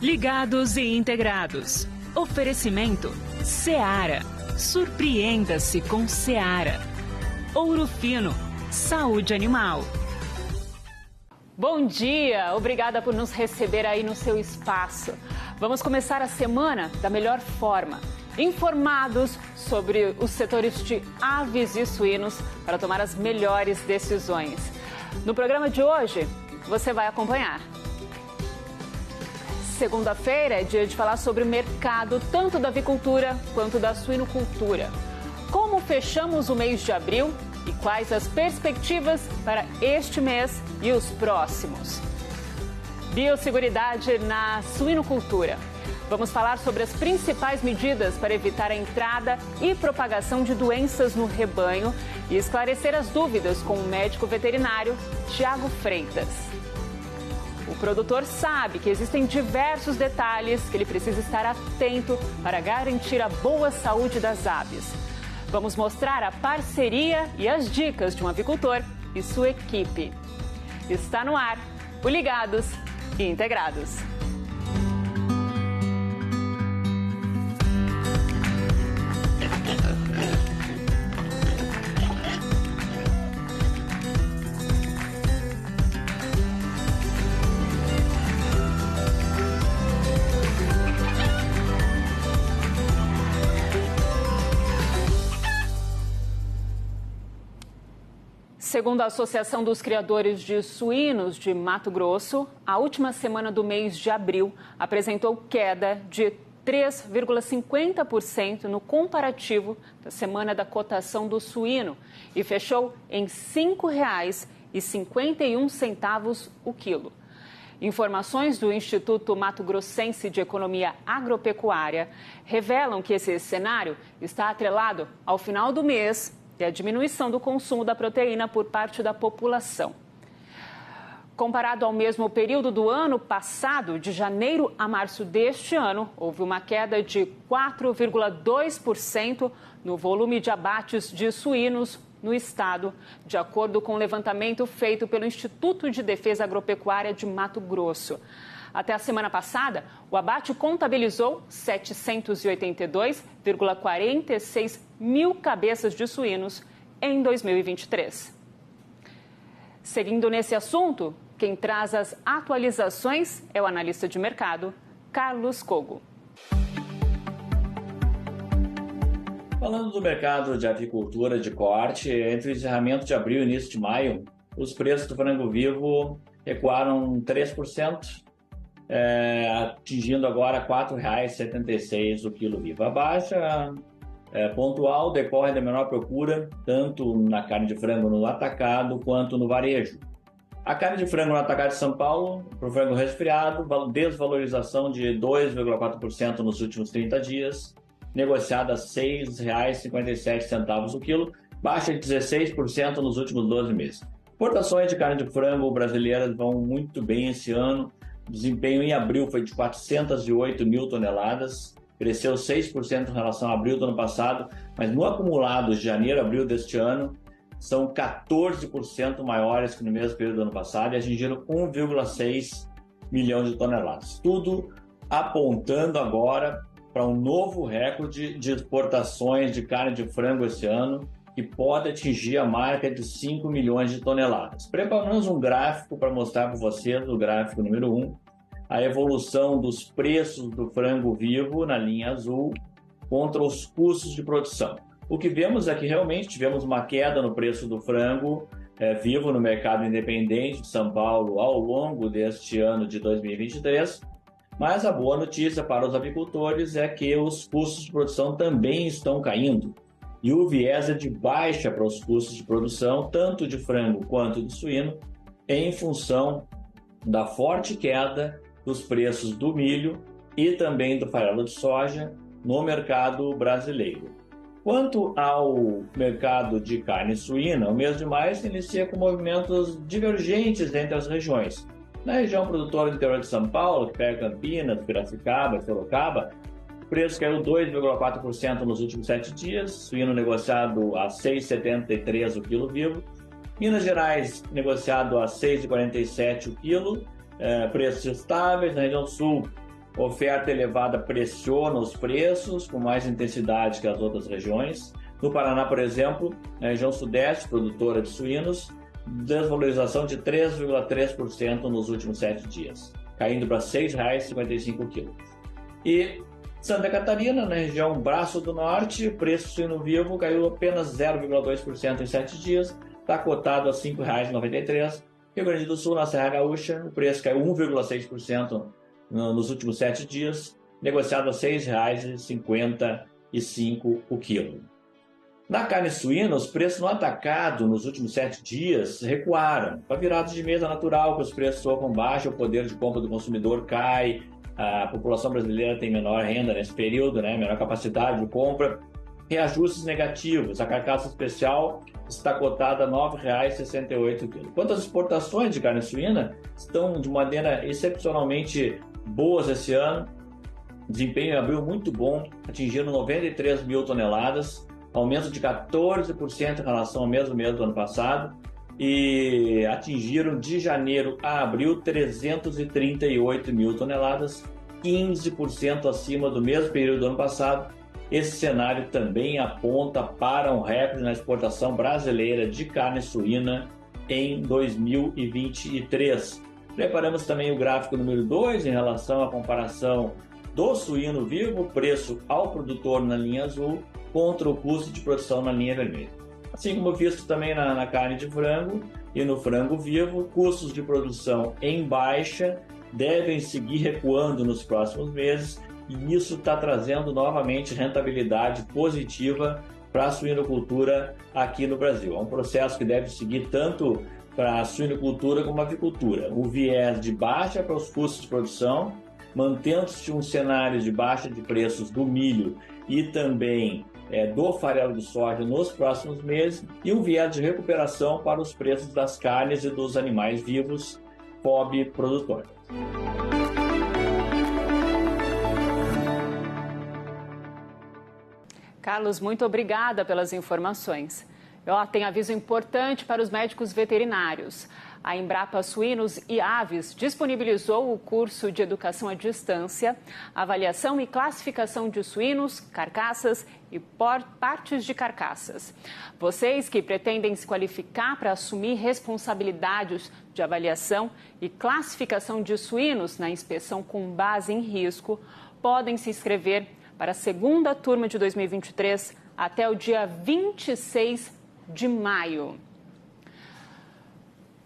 Ligados e integrados. Oferecimento Seara. Surpreenda-se com Seara. Ouro Fino. Saúde animal. Bom dia, obrigada por nos receber aí no seu espaço. Vamos começar a semana da melhor forma, informados sobre os setores de aves e suínos para tomar as melhores decisões. No programa de hoje, você vai acompanhar. Segunda-feira é dia de falar sobre o mercado tanto da avicultura quanto da suinocultura. Como fechamos o mês de abril e quais as perspectivas para este mês e os próximos. Biosseguridade na suinocultura. Vamos falar sobre as principais medidas para evitar a entrada e propagação de doenças no rebanho e esclarecer as dúvidas com o médico veterinário Tiago Freitas. O produtor sabe que existem diversos detalhes que ele precisa estar atento para garantir a boa saúde das aves. Vamos mostrar a parceria e as dicas de um avicultor e sua equipe. Está no ar o Ligados e Integrados. Segundo a Associação dos Criadores de Suínos de Mato Grosso, a última semana do mês de abril apresentou queda de 3,50% no comparativo da semana da cotação do suíno e fechou em R$ 5,51 o quilo. Informações do Instituto Mato Grossense de Economia Agropecuária revelam que esse cenário está atrelado ao final do mês e a diminuição do consumo da proteína por parte da população. Comparado ao mesmo período do ano passado, de janeiro a março deste ano, houve uma queda de 4,2% no volume de abates de suínos no estado, de acordo com o levantamento feito pelo Instituto de Defesa Agropecuária de Mato Grosso. Até a semana passada, o abate contabilizou 782,46 mil cabeças de suínos em 2023. Seguindo nesse assunto, quem traz as atualizações é o analista de mercado, Carlos Cogo. Falando do mercado de avicultura de corte, entre o encerramento de abril e início de maio, os preços do frango vivo recuaram 3%. Atingindo agora R$ 4,76 o quilo vivo. A baixa pontual decorre da menor procura, tanto na carne de frango no atacado quanto no varejo. A carne de frango no atacado de São Paulo, para o frango resfriado, desvalorização de 2,4% nos últimos 30 dias, negociada a R$ 6,57 o quilo, baixa de 16% nos últimos 12 meses. Exportações de carne de frango brasileiras vão muito bem esse ano. O desempenho em abril foi de 408 mil toneladas, cresceu 6% em relação a abril do ano passado, mas no acumulado de janeiro a abril deste ano, são 14% maiores que no mesmo período do ano passado e atingiram 1,6 milhão de toneladas. Tudo apontando agora para um novo recorde de exportações de carne de frango esse ano, que pode atingir a marca de 5 milhões de toneladas. Preparamos um gráfico para mostrar para vocês, o gráfico número 1, a evolução dos preços do frango vivo na linha azul contra os custos de produção. O que vemos é que realmente tivemos uma queda no preço do frango vivo no mercado independente de São Paulo ao longo deste ano de 2023, mas a boa notícia para os avicultores é que os custos de produção também estão caindo. E o viés é de baixa para os custos de produção, tanto de frango quanto de suíno, em função da forte queda dos preços do milho e também do farelo de soja no mercado brasileiro. Quanto ao mercado de carne suína, o mês de maio se inicia com movimentos divergentes entre as regiões. Na região produtora do interior de São Paulo, que pega Campinas, Piracicaba, Sorocaba, o preço caiu 2,4% nos últimos 7 dias, suíno negociado a R$ 6,73 o quilo vivo. Minas Gerais negociado a R$ 6,47 o quilo, preços estáveis. Na região sul, Oferta elevada pressiona os preços com mais intensidade que as outras regiões. No Paraná, por exemplo, na região sudeste, produtora de suínos, desvalorização de 3,3% nos últimos 7 dias, caindo para R$ 6,55 o quilo. E Santa Catarina, na região Braço do Norte, o preço do suíno vivo caiu apenas 0,2% em 7 dias, está cotado a R$ 5,93. Rio Grande do Sul, na Serra Gaúcha, o preço caiu 1,6% nos últimos 7 dias, negociado a R$ 6,55 o quilo. Na carne suína, os preços no atacado nos últimos 7 dias recuaram. Para virados de mesa natural, que os preços tocam baixo, o poder de compra do consumidor cai, a população brasileira tem menor renda nesse período, menor capacidade de compra. Reajustes negativos, a carcaça especial está cotada a R$ 9,68 o quilo. Quanto às exportações de carne suína, estão de maneira excepcionalmente boas esse ano. O desempenho em abril muito bom, atingindo 93 mil toneladas, aumento de 14% em relação ao mesmo mês do ano passado, e atingiram de janeiro a abril 338 mil toneladas, 15% acima do mesmo período do ano passado. Esse cenário também aponta para um recorde na exportação brasileira de carne suína em 2023. Preparamos também o gráfico número 2 em relação à comparação do suíno vivo, preço ao produtor na linha azul, contra o custo de produção na linha vermelha. Assim como visto também na carne de frango e no frango vivo, custos de produção em baixa devem seguir recuando nos próximos meses, e isso está trazendo novamente rentabilidade positiva para a suinocultura aqui no Brasil. É um processo que deve seguir tanto para a suinocultura como a avicultura. O viés de baixa para os custos de produção, mantendo-se um cenário de baixa de preços do milho e também do farelo de soja nos próximos meses, e um viés de recuperação para os preços das carnes e dos animais vivos FOB produtor. Carlos, muito obrigada pelas informações. Tem aviso importante para os médicos veterinários. A Embrapa Suínos e Aves disponibilizou o curso de educação à distância, avaliação e classificação de suínos, carcaças e partes de carcaças. Vocês que pretendem se qualificar para assumir responsabilidades de avaliação e classificação de suínos na inspeção com base em risco, podem se inscrever para a segunda turma de 2023 até o dia 26 de maio.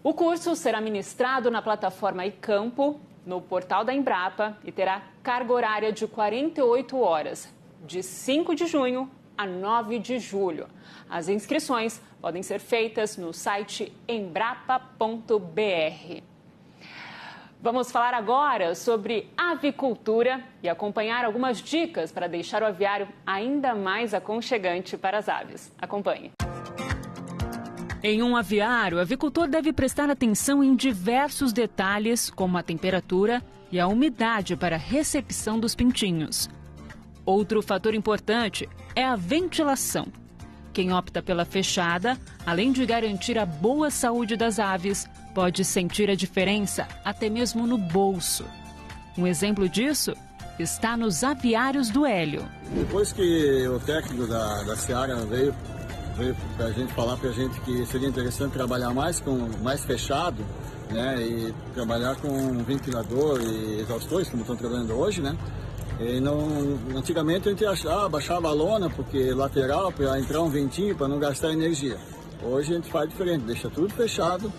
O curso será ministrado na plataforma iCampo, no portal da Embrapa, e terá carga horária de 48 horas, de 5 de junho a 9 de julho. As inscrições podem ser feitas no site embrapa.br. Vamos falar agora sobre avicultura e acompanhar algumas dicas para deixar o aviário ainda mais aconchegante para as aves. Acompanhe. Em um aviário, o avicultor deve prestar atenção em diversos detalhes, como a temperatura e a umidade para a recepção dos pintinhos. Outro fator importante é a ventilação. Quem opta pela fechada, além de garantir a boa saúde das aves, pode sentir a diferença até mesmo no bolso. Um exemplo disso está nos aviários do Hélio. Depois que o técnico da Seara veio para a gente falar para a gente que seria interessante trabalhar mais fechado, e trabalhar com ventilador e exaustores, como estão trabalhando hoje, E antigamente a gente baixava a lona porque lateral para entrar um ventinho para não gastar energia. Hoje a gente faz diferente, deixa tudo fechado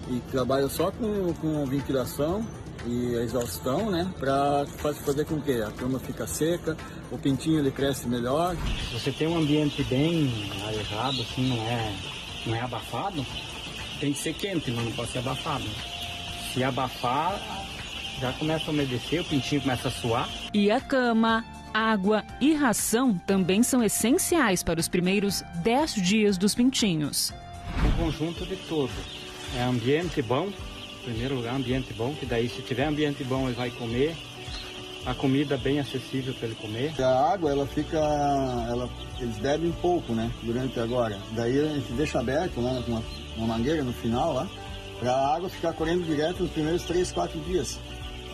e trabalha só com ventilação e a exaustão, para fazer com que a cama fica seca, o pintinho ele cresce melhor. Você tem um ambiente bem arejado, assim, não é abafado, tem que ser quente, mas não pode ser abafado. Se abafar, já começa a umedecer, o pintinho começa a suar. E a cama, água e ração também são essenciais para os primeiros 10 dias dos pintinhos. Um conjunto de tudo. É ambiente bom, em primeiro lugar, ambiente bom, que daí se tiver ambiente bom ele vai comer. A comida bem acessível para ele comer. A água, eles bebem pouco, durante agora. Daí a gente deixa aberto, com uma mangueira no final, para a água ficar correndo direto nos primeiros 3, 4 dias.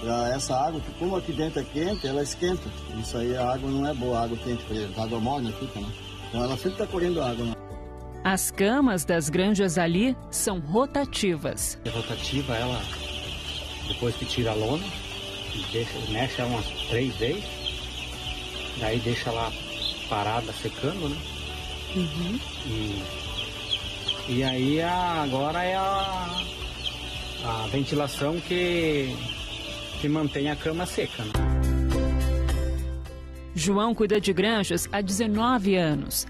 para essa água, que como aqui dentro é quente, ela esquenta. Isso aí a água não é boa, a água quente para eles, a água morna fica, né? Então ela sempre está correndo água, né? As camas das granjas ali são rotativas. A rotativa, ela, depois que tira a lona, mexe ela umas 3 vezes, daí deixa lá parada secando, né? Uhum. E aí agora é a ventilação que mantém a cama seca, né? João cuida de granjas há 19 anos,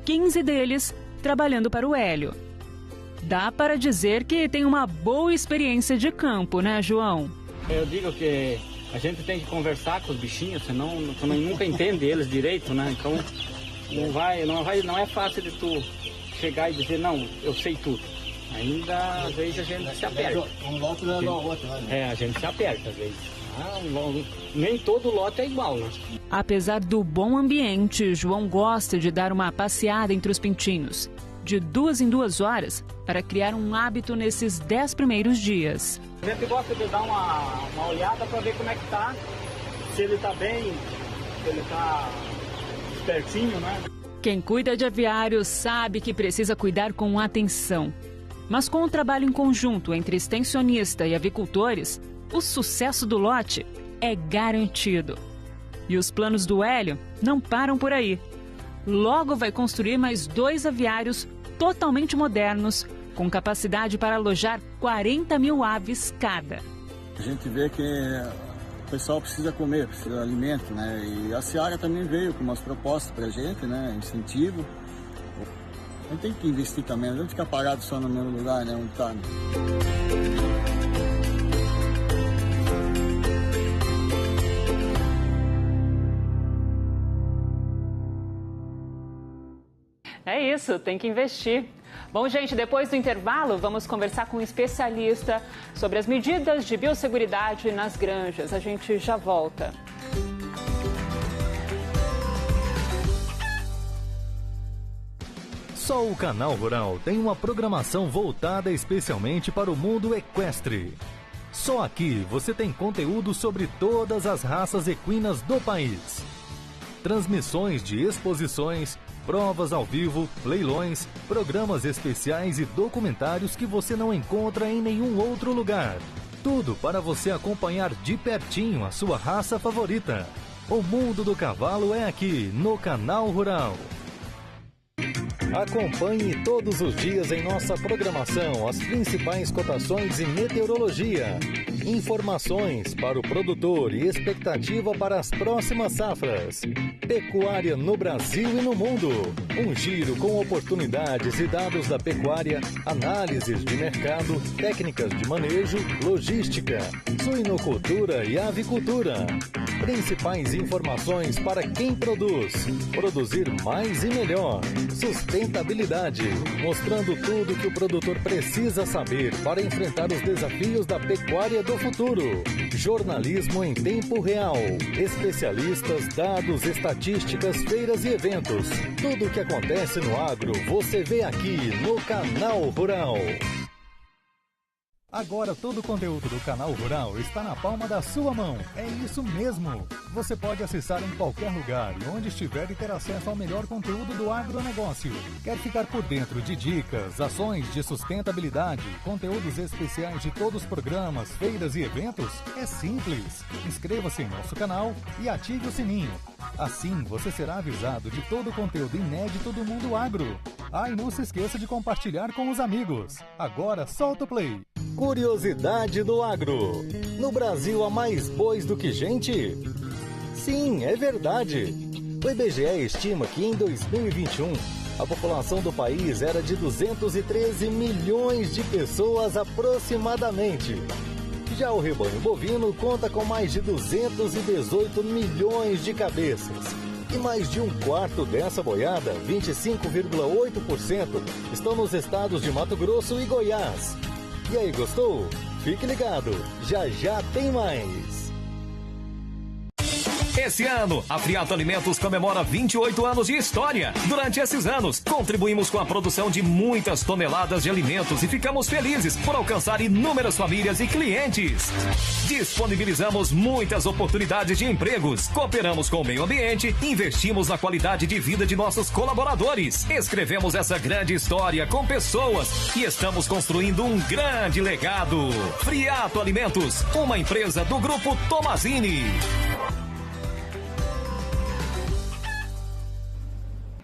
15 deles trabalhando para o Hélio. Dá para dizer que tem uma boa experiência de campo, né, João? Eu digo que a gente tem que conversar com os bichinhos, senão nunca entende eles direito, né? Então não é fácil de tu chegar e dizer, não, eu sei tudo. Ainda às vezes a gente se aperta. Um lote não é igual ao outro, né? A gente se aperta às vezes. Nem todo lote é igual, né? Apesar do bom ambiente, João gosta de dar uma passeada entre os pintinhos, de 2 em 2 horas, para criar um hábito nesses 10 primeiros dias. A gente gosta de dar uma olhada para ver como é que tá, se ele tá bem, se ele tá espertinho, né? Quem cuida de aviários sabe que precisa cuidar com atenção. Mas com o trabalho em conjunto entre extensionista e avicultores, o sucesso do lote é garantido. E os planos do Hélio não param por aí. Logo vai construir mais 2 aviários totalmente modernos, com capacidade para alojar 40 mil aves cada. A gente vê que o pessoal precisa comer, precisa de alimento, né? E a Seara também veio com umas propostas para a gente, né? Incentivo. A gente tem que investir também, não ficar parado só no mesmo lugar, né? Onde tá, né? É isso, tem que investir. Bom, gente, depois do intervalo, vamos conversar com um especialista sobre as medidas de biosseguridade nas granjas. A gente já volta. Só o Canal Rural tem uma programação voltada especialmente para o mundo equestre. Só aqui você tem conteúdo sobre todas as raças equinas do país. Transmissões de exposições, provas ao vivo, leilões, programas especiais e documentários que você não encontra em nenhum outro lugar. Tudo para você acompanhar de pertinho a sua raça favorita. O mundo do cavalo é aqui, no Canal Rural. Acompanhe todos os dias em nossa programação as principais cotações em meteorologia, informações para o produtor e expectativa para as próximas safras. Pecuária no Brasil e no mundo. Um giro com oportunidades e dados da pecuária, análises de mercado, técnicas de manejo, logística, suinocultura e avicultura. Principais informações para quem produz. Produzir mais e melhor. Sustentabilidade, mostrando tudo que o produtor precisa saber para enfrentar os desafios da pecuária do futuro. Jornalismo em tempo real, especialistas, dados, estatísticas, feiras e eventos. Tudo o que acontece no agro você vê aqui no Canal Rural. Agora todo o conteúdo do Canal Rural está na palma da sua mão. É isso mesmo! Você pode acessar em qualquer lugar e onde estiver e ter acesso ao melhor conteúdo do agronegócio. Quer ficar por dentro de dicas, ações de sustentabilidade, conteúdos especiais de todos os programas, feiras e eventos? É simples! Inscreva-se em nosso canal e ative o sininho. Assim você será avisado de todo o conteúdo inédito do mundo agro. Ah, e não se esqueça de compartilhar com os amigos. Agora solta o play! Curiosidade do agro. No Brasil há mais bois do que gente? Sim, é verdade. O IBGE estima que em 2021 a população do país era de 213 milhões de pessoas aproximadamente. Já o rebanho bovino conta com mais de 218 milhões de cabeças. E mais de 1/4 dessa boiada, 25,8%, estão nos estados de Mato Grosso e Goiás. E aí, gostou? Fique ligado, já já tem mais! Esse ano, a Friato Alimentos comemora 28 anos de história. Durante esses anos, contribuímos com a produção de muitas toneladas de alimentos e ficamos felizes por alcançar inúmeras famílias e clientes. Disponibilizamos muitas oportunidades de empregos, cooperamos com o meio ambiente, investimos na qualidade de vida de nossos colaboradores, escrevemos essa grande história com pessoas e estamos construindo um grande legado. Friato Alimentos, uma empresa do Grupo Tomazini.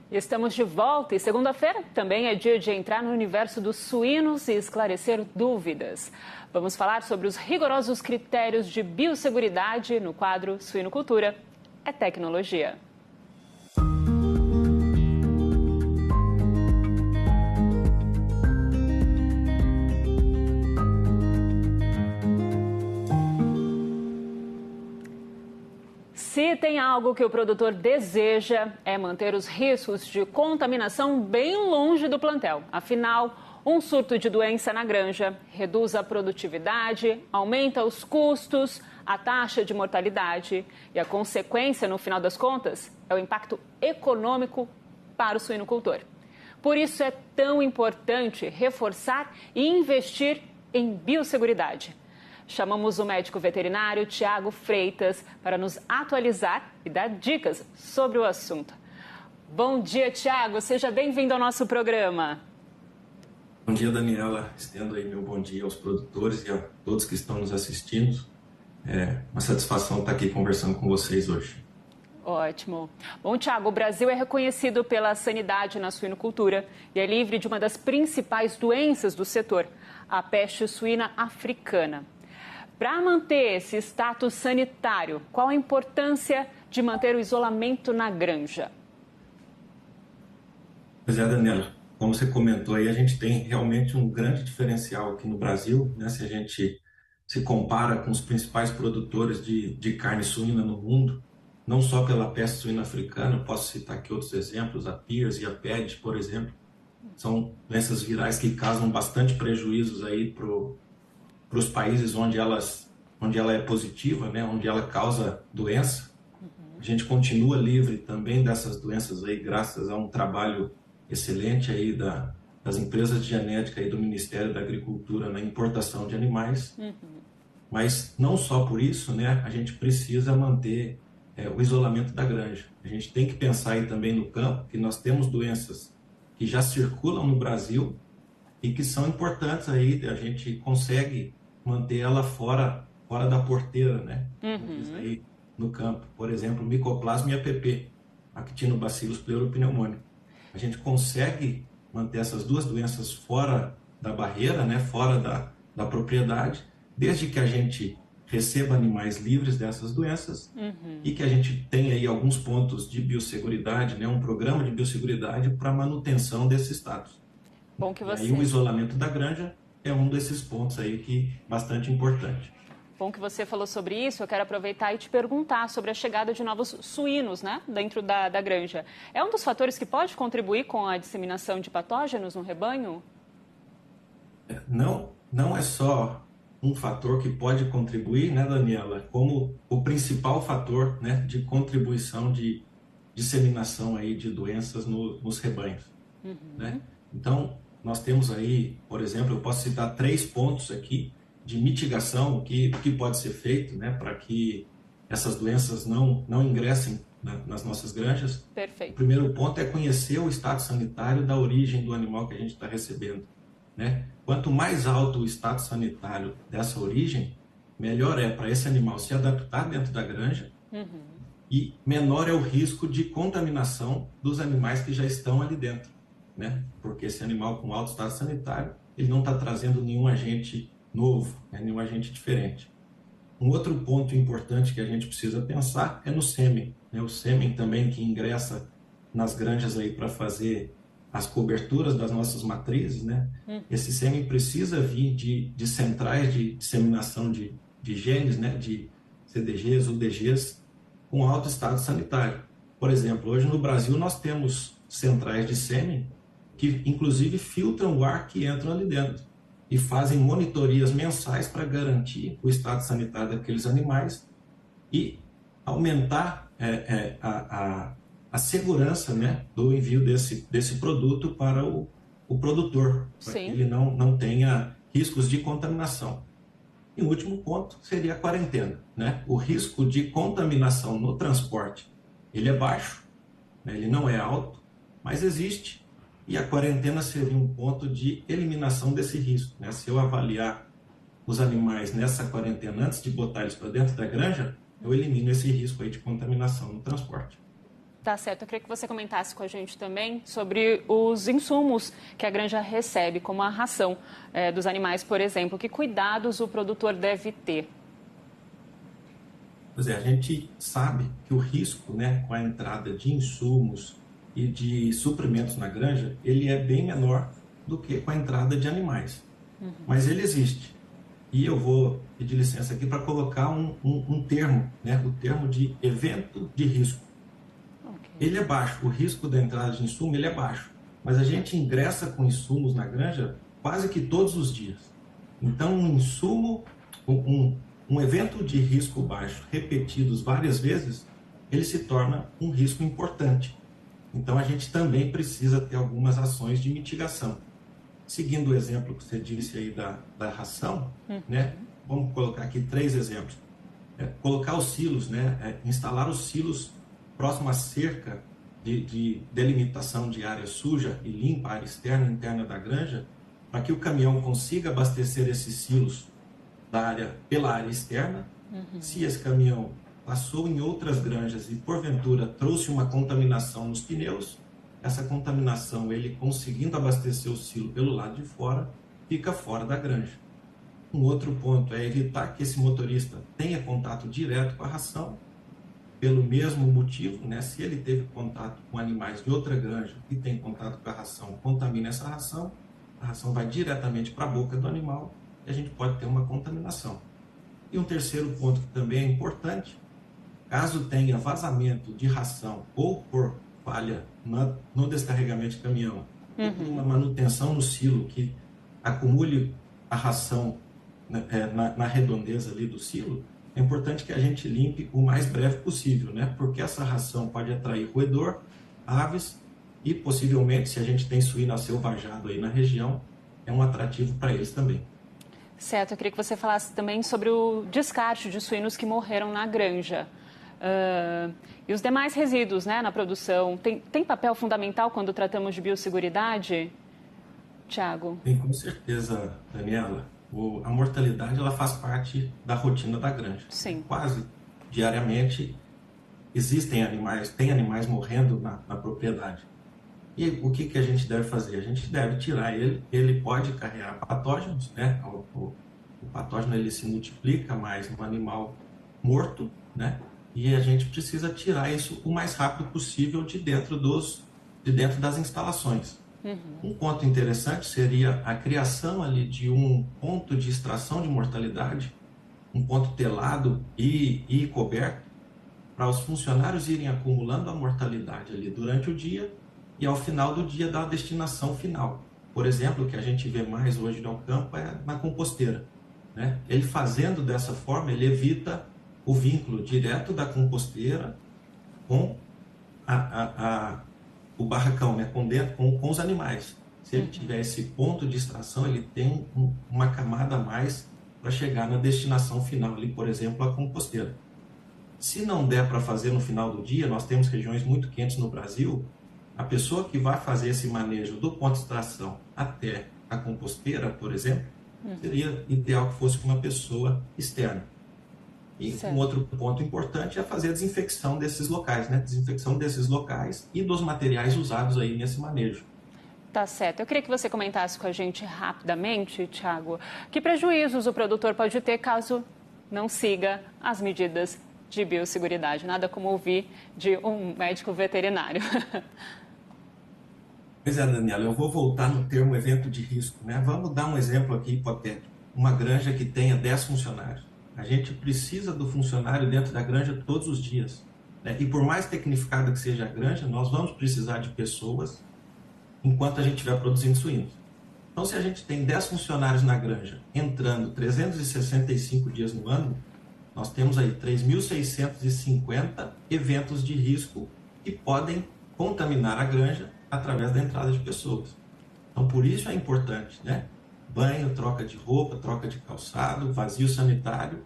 Estamos de volta e segunda-feira também é dia de entrar no universo dos suínos e esclarecer dúvidas. Vamos falar sobre os rigorosos critérios de biosseguridade no quadro Suinocultura é Tecnologia. Se tem algo que o produtor deseja, é manter os riscos de contaminação bem longe do plantel. Afinal, um surto de doença na granja reduz a produtividade, aumenta os custos, a taxa de mortalidade e a consequência, no final das contas, é o impacto econômico para o suinocultor. Por isso é tão importante reforçar e investir em biosseguridade. Chamamos o médico veterinário Tiago Freitas para nos atualizar e dar dicas sobre o assunto. Bom dia, Tiago. Seja bem-vindo ao nosso programa. Bom dia, Daniela. Estendo aí meu bom dia aos produtores e a todos que estão nos assistindo. É uma satisfação estar aqui conversando com vocês hoje. Ótimo. Bom, Tiago, o Brasil é reconhecido pela sanidade na suinocultura e é livre de uma das principais doenças do setor, a peste suína africana. Para manter esse status sanitário, qual a importância de manter o isolamento na granja? Pois é, Daniela, como você comentou aí, a gente tem realmente um grande diferencial aqui no Brasil, né? Se a gente se compara com os principais produtores de carne suína no mundo, não só pela peste suína africana, posso citar aqui outros exemplos, a PIRS e a PED, por exemplo, são doenças virais que causam bastante prejuízos aí para os países onde ela é positiva, né, onde ela causa doença. A gente continua livre também dessas doenças aí, graças a um trabalho excelente aí das empresas de genética e do Ministério da Agricultura na importação de animais. Mas não só por isso, né, a gente precisa manter o isolamento da granja. A gente tem que pensar aí também no campo que nós temos doenças que já circulam no Brasil e que são importantes aí, a gente consegue manter ela fora da porteira, né? Aí no campo. Por exemplo, Mycoplasma e APP, Actinobacillus pleuropneumoniae. A gente consegue manter essas duas doenças fora da barreira, né? Fora da propriedade, desde que a gente receba animais livres dessas doenças e que a gente tenha aí alguns pontos de biosseguridade, né? Um programa de biosseguridade para manutenção desse status. Bom que você... E o isolamento da granja é um desses pontos aí que é bastante importante. Bom que você falou sobre isso, eu quero aproveitar e te perguntar sobre a chegada de novos suínos, né, dentro da granja. É um dos fatores que pode contribuir com a disseminação de patógenos no rebanho? Não é só um fator que pode contribuir, né, Daniela, como o principal fator, né, de contribuição de disseminação aí de doenças nos rebanhos. Né? Então, nós temos aí, por exemplo, eu posso citar 3 pontos aqui de mitigação, o que pode ser feito, né, para que essas doenças não ingressem nas nossas granjas. Perfeito. O primeiro ponto é conhecer o estado sanitário da origem do animal que a gente está recebendo. Né? Quanto mais alto o estado sanitário dessa origem, melhor é para esse animal se adaptar dentro da granja e menor é o risco de contaminação dos animais que já estão ali dentro. Né? Porque esse animal com alto estado sanitário, ele não está trazendo nenhum agente novo, né? Nenhum agente diferente. Um outro ponto importante que a gente precisa pensar é no sêmen. Né? O sêmen também que ingressa nas granjas aí para fazer as coberturas das nossas matrizes, né? Esse sêmen precisa vir de centrais de disseminação de genes, né? De CDGs, UDGs, com alto estado sanitário. Por exemplo, hoje no Brasil nós temos centrais de sêmen que inclusive filtram o ar que entra ali dentro e fazem monitorias mensais para garantir o estado sanitário daqueles animais e aumentar a segurança, né, do envio desse produto para o produtor, para que ele não tenha riscos de contaminação. E o último ponto seria a quarentena, né? O risco de contaminação no transporte, ele é baixo, né? Ele não é alto, mas existe, e a quarentena seria um ponto de eliminação desse risco, né? Se eu avaliar os animais nessa quarentena antes de botar eles para dentro da granja, eu elimino esse risco aí de contaminação no transporte. Tá certo. Eu queria que você comentasse com a gente também sobre os insumos que a granja recebe, como a ração dos animais, por exemplo. Que cuidados o produtor deve ter? Pois é, a gente sabe que o risco, né, com a entrada de insumos e de suprimentos na granja, ele é bem menor do que com a entrada de animais. Mas ele existe. E eu vou pedir licença aqui para colocar um termo, né, o termo de evento de risco. Ele é baixo, o risco da entrada de insumo ele é baixo, mas a gente ingressa com insumos na granja quase que todos os dias. Então, um insumo, um evento de risco baixo repetidos várias vezes, ele se torna um risco importante. Então, a gente também precisa ter algumas ações de mitigação. Seguindo o exemplo que você disse aí da ração, né? Vamos colocar aqui 3 exemplos. Colocar os silos, né? Instalar os silos próximo à cerca de delimitação de área suja e limpa, área externa e interna da granja, para que o caminhão consiga abastecer esses silos pela área externa. Se esse caminhão passou em outras granjas e, porventura, trouxe uma contaminação nos pneus, essa contaminação, ele conseguindo abastecer o silo pelo lado de fora, fica fora da granja. Um outro ponto é evitar que esse motorista tenha contato direto com a ração, pelo mesmo motivo, né? Se ele teve contato com animais de outra granja e tem contato com a ração, contamina essa ração, a ração vai diretamente para a boca do animal e a gente pode ter uma contaminação. E um terceiro ponto que também é importante, caso tenha vazamento de ração ou por falha no descarregamento de caminhão, ou por uma manutenção no silo que acumule a ração na redondeza ali do silo, é importante que a gente limpe o mais breve possível, né? Porque essa ração pode atrair roedor, aves e possivelmente, se a gente tem suíno aselvajado aí na região, é um atrativo para eles também. Certo, eu queria que você falasse também sobre o descarte de suínos que morreram na granja. E os demais resíduos, né, na produção, tem papel fundamental quando tratamos de biosseguridade? Tiago? Tem, com certeza, Daniela. A mortalidade ela faz parte da rotina da granja. Sim. Quase diariamente tem animais morrendo na propriedade. E o que a gente deve fazer? A gente deve tirar ele pode carregar patógenos, né? O patógeno ele se multiplica mais no animal morto, né? E a gente precisa tirar isso o mais rápido possível de dentro das instalações. Um ponto interessante seria a criação ali de um ponto de extração de mortalidade, um ponto telado e coberto, para os funcionários irem acumulando a mortalidade ali durante o dia e ao final do dia da destinação final. Por exemplo, o que a gente vê mais hoje no campo é na composteira, né? Ele fazendo dessa forma, ele evita o vínculo direto da composteira com o barracão, né, com os animais. Se ele tiver esse ponto de extração, ele tem uma camada a mais para chegar na destinação final, ali, por exemplo, a composteira. Se não der para fazer no final do dia, nós temos regiões muito quentes no Brasil, a pessoa que vai fazer esse manejo do ponto de extração até a composteira, por exemplo, seria ideal que fosse com uma pessoa externa. E um outro ponto importante é fazer a desinfecção desses locais, né? Desinfecção desses locais e dos materiais usados aí nesse manejo. Tá certo. Eu queria que você comentasse com a gente rapidamente, Tiago, que prejuízos o produtor pode ter caso não siga as medidas de biosseguridade. Nada como ouvir de um médico veterinário. Pois é, Daniela, eu vou voltar no termo evento de risco, né? Vamos dar um exemplo aqui hipotético. Uma granja que tenha 10 funcionários. A gente precisa do funcionário dentro da granja todos os dias, né? E por mais tecnificada que seja a granja, nós vamos precisar de pessoas enquanto a gente estiver produzindo suínos. Então, se a gente tem 10 funcionários na granja entrando 365 dias no ano, Nós temos aí 3.650 eventos de risco que podem contaminar a granja através da entrada de pessoas. Então, por isso é importante, né? Banho, troca de roupa, troca de calçado, vazio sanitário.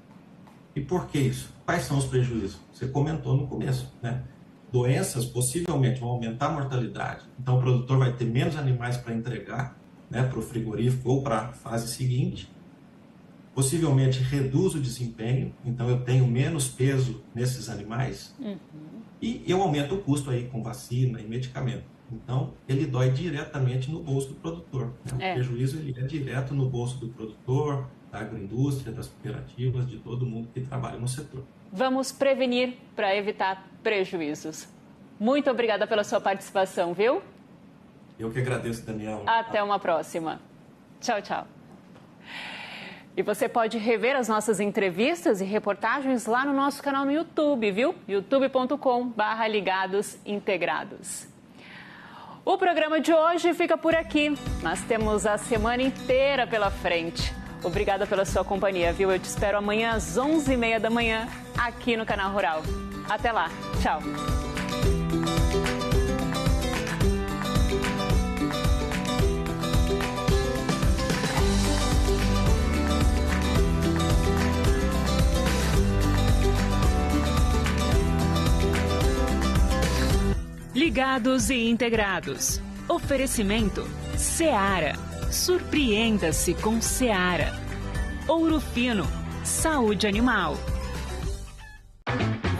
E por que isso? Quais são os prejuízos? Você comentou no começo, né? Doenças possivelmente vão aumentar a mortalidade. Então, o produtor vai ter menos animais para entregar, né, para o frigorífico ou para a fase seguinte. Possivelmente reduz o desempenho, então eu tenho menos peso nesses animais. E eu aumento o custo aí com vacina e medicamento. Então, ele dói diretamente no bolso do produtor, né? O prejuízo ele é direto no bolso do produtor, da agroindústria, das cooperativas, de todo mundo que trabalha no setor. Vamos prevenir para evitar prejuízos. Muito obrigada pela sua participação, viu? Eu que agradeço, Daniel. Até uma próxima. Tchau, tchau. E você pode rever as nossas entrevistas e reportagens lá no nosso canal no YouTube, viu? youtube.com/ligadosintegrados. O programa de hoje fica por aqui. Nós temos a semana inteira pela frente. Obrigada pela sua companhia, viu? Eu te espero amanhã às 11h30 da manhã, aqui no Canal Rural. Até lá. Tchau. Ligados e integrados. Oferecimento Seara. Surpreenda-se com Seara. Ouro Fino. Saúde animal.